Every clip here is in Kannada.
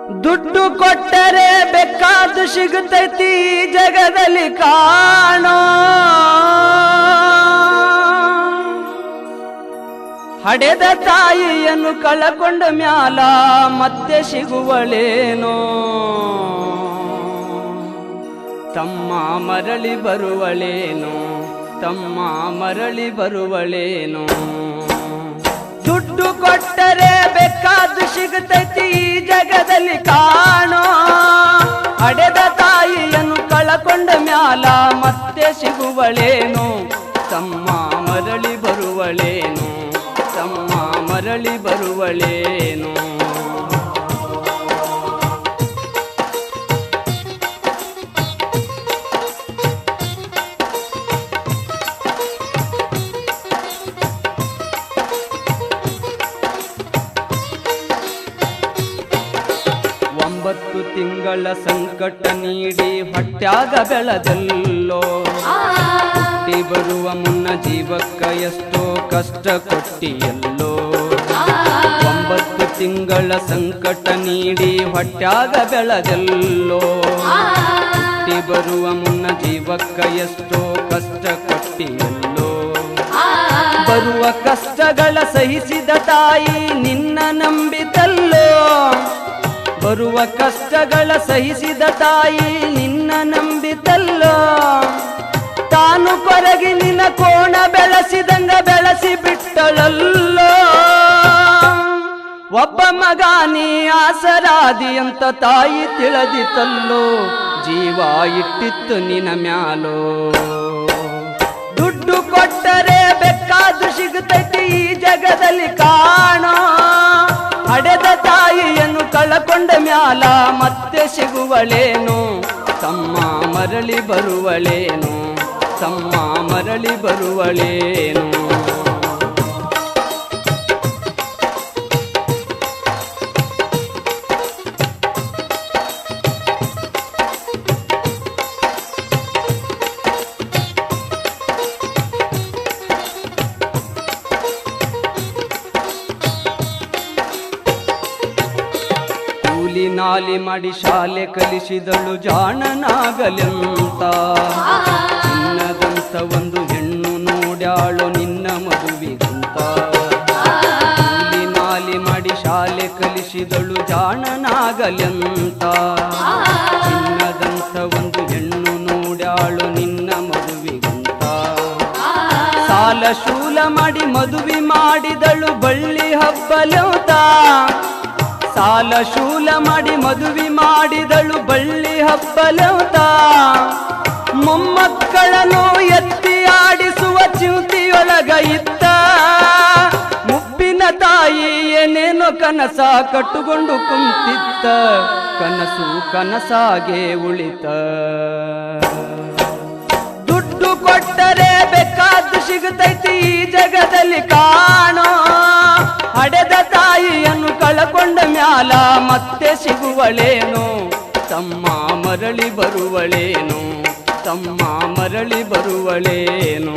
ದುಡ್ಡು ಕೊಟ್ಟರೆ ಬೇಕಾದ್ದು ಸಿಗುತ್ತೈತಿ ಜಗದಲ್ಲಿ ಕಾಣೋ ಹಡೆದ ತಾಯಿಯನ್ನು ಕಳಕೊಂಡ ಮ್ಯಾಲ ಮತ್ತೆ ಸಿಗುವಳೇನೋ ತಮ್ಮ ಮರಳಿ ಬರುವಳೇನೋ ತಮ್ಮ ಮರಳಿ ಬರುವಳೇನೋ ದುಡ್ಡು ಕೊಟ್ಟರೆ ಬೇಕಾದ್ದು ಸಿಗುತ್ತೈತಿ ಈ ಜಗದಲ್ಲಿ ಕಾಣೋ ಹಡೆದ ತಾಯಿಯನ್ನು ಕಳಕೊಂಡ ಮ್ಯಾಲ ಮತ್ತೆ ಸಿಗುವಳೇನೋ ತಮ್ಮ ಮರಳಿ ಬರುವಳೇನೋ ತಮ್ಮ ಮರಳಿ ಬರುವಳೇನೋ ಒಂಬತ್ತು ತಿಂಗಳ ಸಂಕಟ ನೀಡಿ ಹೊಟ್ಯಾಗ ಬೆಳೆದಲ್ಲೋ ಹುಟ್ಟಿ ಬರುವ ಮುನ್ನ ಜೀವಕ್ಕ ಎಷ್ಟೋ ಕಷ್ಟ ಕೊಟ್ಟಿಯಲ್ಲೋ ಒಂಬತ್ತು ತಿಂಗಳ ಸಂಕಟ ನೀಡಿ ಹೊಟ್ಯಾಗ ಬೆಳೆದಲ್ಲೋ ಹುಟ್ಟಿ ಬರುವ ಮುನ್ನ ಜೀವಕ್ಕ ಎಷ್ಟೋ ಕಷ್ಟ ಕೊಟ್ಟಿಯಲ್ಲೋ ಬರುವ ಕಷ್ಟಗಳ ಸಹಿಸಿದ ತಾಯಿ ನಿನ್ನ ನಂಬಿತಲ್ಲೋ ಬರುವ ಕಷ್ಟಗಳ ಸಹಿಸಿದ ತಾಯಿ ನಿನ್ನ ನಂಬಿತಲ್ಲೋ ತಾನು ಕೊರಗಿ ನಿನ್ನ ಕೋಣ ಬೆಳೆಸಿದಂಗ ಬೆಳೆಸಿ ಬಿಟ್ಟಳಲ್ಲೋ ಒಬ್ಬ ಮಗ ನೀ ಆಸರಾದಿ ಅಂತ ತಾಯಿ ತಿಳಿದಿತಲ್ಲೋ ಜೀವ ಇಟ್ಟಿತ್ತು ನಿನ್ನ ಮ್ಯಾಲೋ ದುಡ್ಡು ಕೊಟ್ಟರೆ ಬೇಕಾದ್ದು ಸಿಗುತ್ತೈತಿ ಈ ಜಗದಲ್ಲಿ ಕಾಣೋ ಹಡೆದ ತಾಯಿಯನ್ನು ಕಳಕೊಂಡ ಮ್ಯಾಲ ಮತ್ತೆ ಸಿಗುವಳೇನು ತಮ್ಮ ಮರಳಿ ಬರುವಳೇನು ತಮ್ಮ ಮರಳಿ ಬರುವಳೇನು ನಾಲಿ ಮಾಡಿ ಶಾಲೆ ಕಲಿಸಿದಳು ಜಾಣನಾಗಲೆಂತ ಚಿನ್ನದಂತ ಒಂದು ಹೆಣ್ಣು ನೋಡ್ಯಾಳು ನಿನ್ನ ಮದುವಿಗಂತ ನಾಲಿ ಮಾಡಿ ಶಾಲೆ ಕಲಿಸಿದಳು ಜಾಣನಾಗಲೆಂತ ಚಿನ್ನದಂತ ಒಂದು ಹೆಣ್ಣು ನೋಡ್ಯಾಳು ನಿನ್ನ ಮದುವಿಗಂತ ಸಾಲ ಶೂಲ ಮಾಡಿ ಮದುವೆ ಮಾಡಿದಳು ಬಳ್ಳಿ ಹಬ್ಬಲೆಂತ ಸಾಲ ಶೂಲ ಮಾಡಿ ಮದುವೆ ಮಾಡಿದಳು ಬಳ್ಳಿ ಹಬ್ಬಲೆಂತ ಮೊಮ್ಮಕ್ಕಳನ್ನು ಎತ್ತಿ ಆಡಿಸುವ ಚಿಂತಿಯೊಳಗ ಇತ್ತ ಮುಪ್ಪಿನ ತಾಯಿ ಏನೇನೋ ಕನಸ ಕಟ್ಟುಕೊಂಡು ಕುಂತಿತ್ತ ಕನಸು ಕನಸಾಗೆ ಉಳಿತ ದುಡ್ಡು ಕೊಟ್ಟರೆ ಬೇಕಾದ್ದು ಸಿಗುತ್ತೈತಿ ಈ ಜಗದಲ್ಲಿ ಕಾಣೋ ಹಡೆದ ತಾಯಿಯನ್ನು ಕಳಕೊಂಡ ಮ್ಯಾಲ ಮತ್ತೆ ಸಿಗುವಳೇನು ತಮ್ಮ ಮರಳಿ ಬರುವಳೇನು ತಮ್ಮ ಮರಳಿ ಬರುವಳೇನು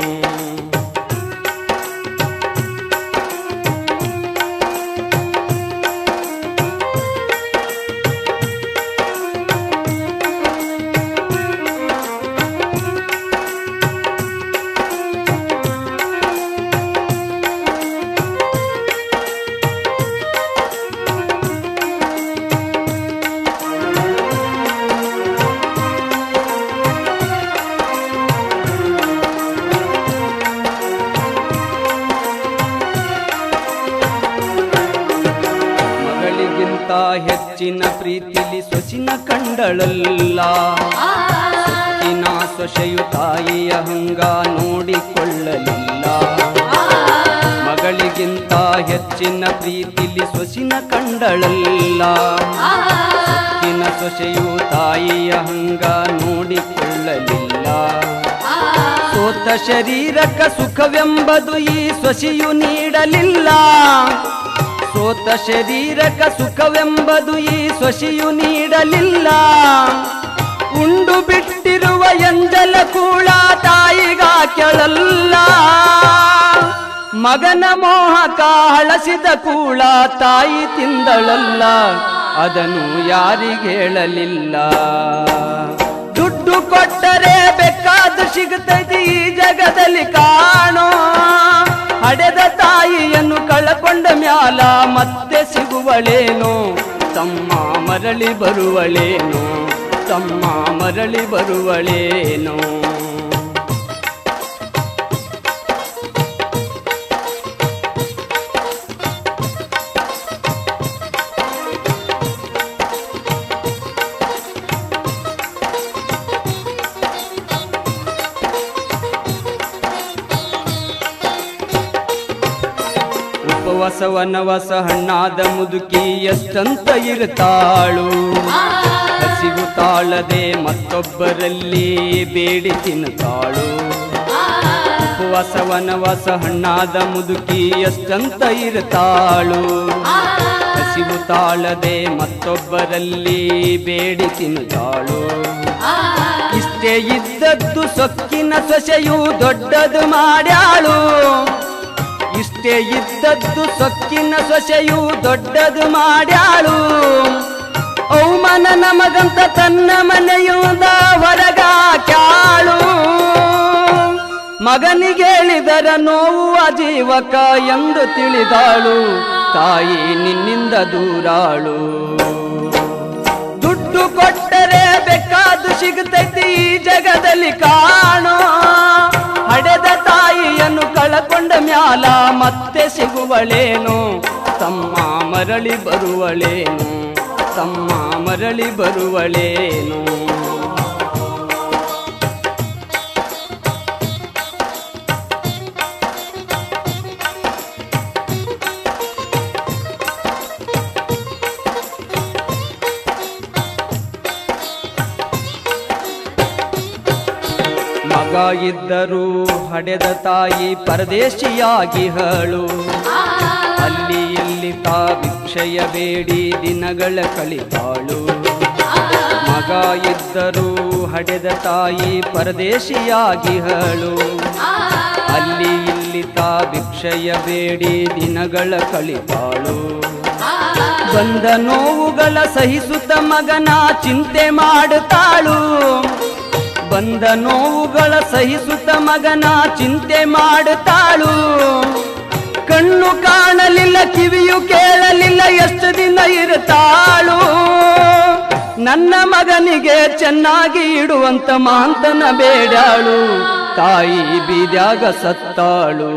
ಹೆಚ್ಚಿನ ಪ್ರೀತಿಲಿ ಸೊಸಿನ ಕಂಡಳಲ್ಲ ಸೊಕ್ಕಿನ ಸೊಸೆಯು ತಾಯಿಯ ಹಂಗ ನೋಡಿಕೊಳ್ಳಲಿಲ್ಲ ಮಗಳಿಗಿಂತ ಹೆಚ್ಚಿನ ಪ್ರೀತಿಲಿ ಸೊಸಿನ ಕಂಡಳಲ್ಲ ಸೊಕ್ಕಿನ ಸೊಸೆಯು ತಾಯಿಯ ಹಂಗ ನೋಡಿಕೊಳ್ಳಲಿಲ್ಲ ಸೋತ ಶರೀರಕ ಸುಖವೆಂಬುದು ಈ ಸೊಸೆಯು ನೀಡಲಿಲ್ಲ ಸೋತ ಶರೀರಕ ಸುಖವೆಂಬುದು ಈ ಸೊಸೆಯು ನೀಡಲಿಲ್ಲ ಉಂಡು ಬಿಟ್ಟಿರುವ ಎಂಜಲ ಕೂಳ ತಾಯಿಗ ಕೆಳಲ್ಲ ಮಗನ ಮೋಹಕ ಹಳಸಿದ ಕೂಳ ತಾಯಿ ತಿಂದಳಲ್ಲ ಅದನ್ನು ಯಾರಿಗೇಳಲಿಲ್ಲ. ದುಡ್ಡು ಕೊಟ್ಟರೆ ಬೇಕಾದ್ದು ಸಿಗುತ್ತೈತಿ ಈ ಜಗದಲ್ಲಿ ಕಾಣೋ, ಹಡೆದ ತಾಯಿಯನ್ನು ಕಳಕೊಂಡ ಮ್ಯಾಲ ಮತ್ತೆ ಸಿಗುವಳೇನೋ, ತಮ್ಮ ಮರಳಿ ಬರುವಳೇನೋ, ತಮ್ಮ ಮರಳಿ ಬರುವಳೇನೋ. ಉಪವಾಸ ವನವಾಸ ಹಣ್ಣಾದ ಮುದುಕಿ ಎಷ್ಟಂತ ಇರ್ತಾಳು, ಹಸಿವು ತಾಳದೆ ಮತ್ತೊಬ್ಬರಲ್ಲಿ ಬೇಡಿ ತಿನ್ನುತ್ತಾಳು. ಉಪವಾಸ ವನವಾಸ ಹಣ್ಣಾದ ಮುದುಕಿ ಎಷ್ಟಂತ ಇರ್ತಾಳು, ಹಸಿವು ತಾಳದೆ ಮತ್ತೊಬ್ಬರಲ್ಲಿ ಬೇಡಿ ತಿನ್ನುತ್ತಾಳು. ಇಷ್ಟೇ ಇದ್ದದ್ದು ಸೊಕ್ಕಿನ ಸೊಸೆಯು ದೊಡ್ಡದು ಮಾಡ್ಯಾಳು, ಇಷ್ಟೇ ಇದ್ದದ್ದು ಸೊಕ್ಕಿನ ಸೊಸೆಯು ದೊಡ್ಡದು ಮಾಡ್ಯಾಳು. ಅವಮಾನ ನಮಗಂತ ತನ್ನ ಮನೆಯಿಂದ ಹೊರಗಾಕ್ಯಾಳು. ಮಗನಿಗೇಳಿದರ ನೋವು ಅಜೀವಕ ಎಂದು ತಿಳಿದಾಳು, ತಾಯಿ ನಿನ್ನಿಂದ ದೂರಾಳು. ದುಡ್ಡು ಕೊಟ್ಟರೆ ಬೇಕಾದ್ದು ಸಿಗುತ್ತೈತಿ ಈ ಜಗದಲ್ಲಿ ಕಾಣೋ, ಹಡೆದ ತಾಯಿಯನ್ನು ಕಳಕೊಂಡ ಮ್ಯಾಲ ಮತ್ತೆ ಸಿಗುವಳೇನೋ, ತಮ್ಮ ಮರಳಿ ಬರುವಳೇನೋ, ತಮ್ಮ ಮರಳಿ ಬರುವಳೇನೋ. ಮಗ ಇದ್ದರೂ ಹಡೆದ ತಾಯಿ ಪರದೇಶಿಯಾಗಿಹಳು, ಅಲ್ಲಿ ಇಲ್ಲಿ ತಾ ಭಿಕ್ಷೆಯ ಬೇಡಿ ದಿನಗಳ ಕಳಿತಾಳು. ಮಗ ಇದ್ದರೂ ಹಡೆದ ತಾಯಿ ಪರದೇಶಿಯಾಗಿಹಳು, ಅಲ್ಲಿ ಇಲ್ಲಿ ತಾ ಭಿಕ್ಷೆಯ ಬೇಡಿ ದಿನಗಳ ಕಳಿತಾಳು. ಬಂದ ನೋವುಗಳ ಸಹಿಸುತ್ತ ಮಗನ ಚಿಂತೆ ಮಾಡುತ್ತಾಳು, ಬಂದ ನೋವುಗಳ ಸಹಿಸುತ್ತ ಮಗನ ಚಿಂತೆ ಮಾಡುತ್ತಾಳು. ಕಣ್ಣು ಕಾಣಲಿಲ್ಲ ಕಿವಿಯು ಕೇಳಲಿಲ್ಲ ಎಷ್ಟು ದಿನ ಇರುತ್ತಾಳು. ನನ್ನ ಮಗನಿಗೆ ಚೆನ್ನಾಗಿ ಇಡುವಂತ ಮಾಂತನ ಬೇಡಾಳು, ತಾಯಿ ಬೀದ್ಯಾಗ ಸತ್ತಾಳು.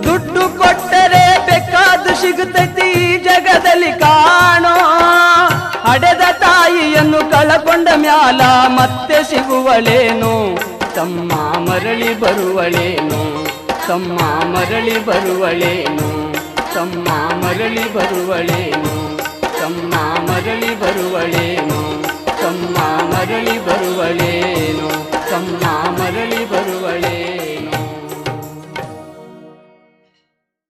ದುಡ್ಡು ಕೊಟ್ಟರೆ ಬೇಕಾದ್ದು ಸಿಗುತ್ತೈತಿ ಈ ಜಗದಲ್ಲಿ ಕಾಣೋ, ಹಡೆದ ತಾಯಿಯನ್ನು ಕಳಕೊಂಡ ಮ್ಯಾಲ ಮತ್ತೆ ಸಿಗುವಳೇನೋ, ತಮ್ಮ ಮರಳಿ ಬರುವಳೇನೋ, ತಮ್ಮ ಮರಳಿ ಬರುವಳೇನೋ, ತಮ್ಮ ಮರಳಿ ಬರುವಳೇನೋ, ತಮ್ಮ ಮರಳಿ ಬರುವಳೇನೋ, ತಮ್ಮ ಮರಳಿ ಬರುವಳೇನೋ.